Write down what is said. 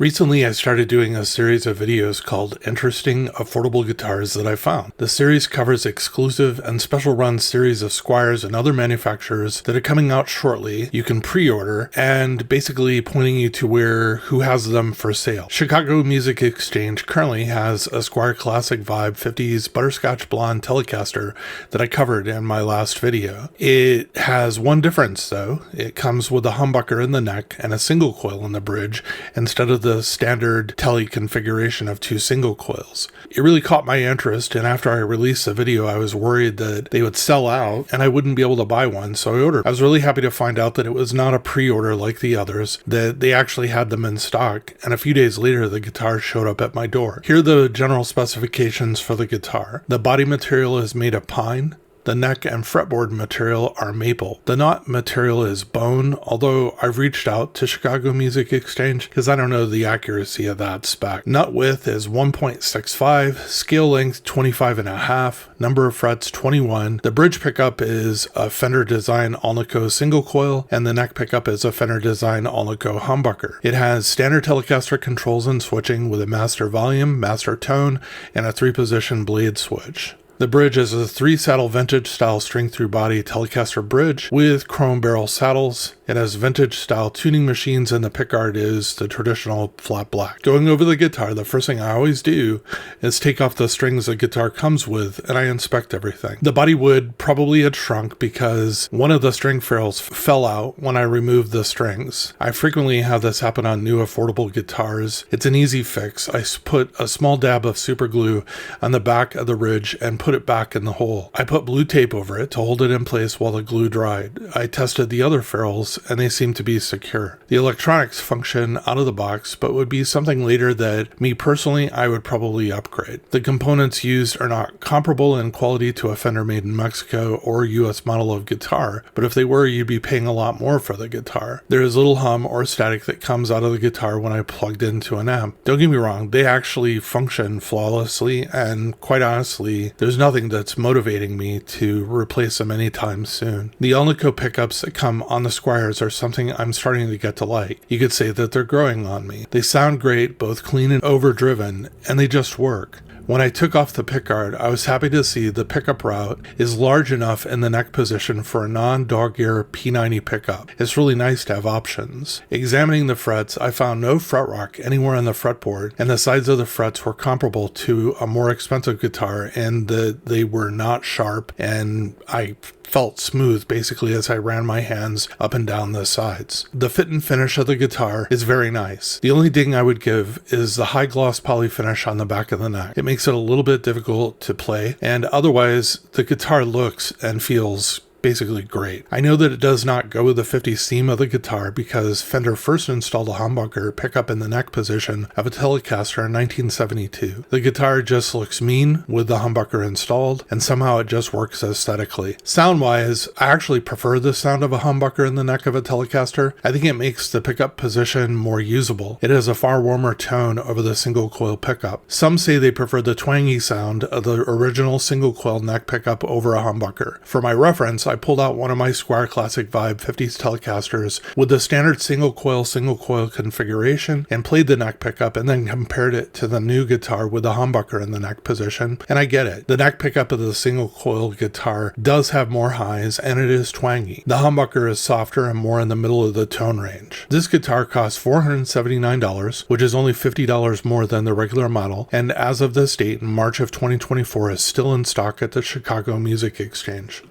Recently, I started doing a series of videos called Interesting Affordable Guitars That I Found. The series covers exclusive and special run series of Squiers and other manufacturers that are coming out shortly. You can pre-order, and basically pointing you to who has them for sale. Chicago Music Exchange currently has a Squier Classic Vibe 50s Butterscotch Blonde Telecaster that I covered in my last video. It has one difference though. It comes with a humbucker in the neck and a single coil in the bridge instead of the standard tele configuration of two single coils. It really caught my interest, and after I released the video I was worried that they would sell out and I wouldn't be able to buy one, so I ordered. I was really happy to find out that it was not a pre-order like the others, that they actually had them in stock, and a few days later the guitar showed up at my door. Here are the general specifications for the guitar. The body material is made of pine. The neck and fretboard material are maple. The knot material is bone, although I've reached out to Chicago Music Exchange because I don't know the accuracy of that spec. Nut width is 1.65, scale length 25.5, number of frets 21. The bridge pickup is a Fender Design Alnico single coil, and the neck pickup is a Fender Design Alnico humbucker. It has standard Telecaster controls and switching with a master volume, master tone, and a 3-position blade switch. The bridge is a 3-saddle vintage-style string-through body Telecaster bridge with chrome barrel saddles. It has vintage-style tuning machines, and the pickguard is the traditional flat black. Going over the guitar, the first thing I always do is take off the strings the guitar comes with, and I inspect everything. The body wood probably had shrunk because one of the string ferrules fell out when I removed the strings. I frequently have this happen on new affordable guitars. It's an easy fix. I put a small dab of super glue on the back of the ridge and put it back in the hole. I put blue tape over it to hold it in place while the glue dried. I tested the other ferrules and they seem to be secure. The electronics function out of the box, but would be something later that me personally I would probably upgrade. The components used are not comparable in quality to a Fender made in Mexico or US model of guitar, but if they were, you'd be paying a lot more for the guitar. There is little hum or static that comes out of the guitar when I plugged into an amp. Don't get me wrong, they actually function flawlessly, and quite honestly, there's nothing that's motivating me to replace them anytime soon. The Alnico pickups that come on the Squiers are something I'm starting to get to like. You could say that they're growing on me. They sound great, both clean and overdriven, and they just work. When I took off the pickguard, I was happy to see the pickup route is large enough in the neck position for a non-dog ear P90 pickup. It's really nice to have options. Examining the frets, I found no fret rock anywhere on the fretboard, and the sides of the frets were comparable to a more expensive guitar in that they were not sharp, and I felt smooth basically as I ran my hands up and down the sides. The fit and finish of the guitar is very nice. The only ding I would give is the high gloss poly finish on the back of the neck. It makes it a little bit difficult to play, and otherwise the guitar looks and feels basically great. I know that it does not go with the 50s theme of the guitar because Fender first installed a humbucker pickup in the neck position of a Telecaster in 1972. The guitar just looks mean with the humbucker installed, and somehow it just works aesthetically. Sound-wise, I actually prefer the sound of a humbucker in the neck of a Telecaster. I think it makes the pickup position more usable. It has a far warmer tone over the single coil pickup. Some say they prefer the twangy sound of the original single coil neck pickup over a humbucker. For my reference, I pulled out one of my Squier Classic Vibe 50s Telecasters with the standard single coil configuration and played the neck pickup, and then compared it to the new guitar with the humbucker in the neck position, and I get it. The neck pickup of the single coil guitar does have more highs, and it is twangy. The humbucker is softer and more in the middle of the tone range. This guitar costs $479, which is only $50 more than the regular model, and as of this date in March of 2024 is still in stock at the Chicago Music Exchange.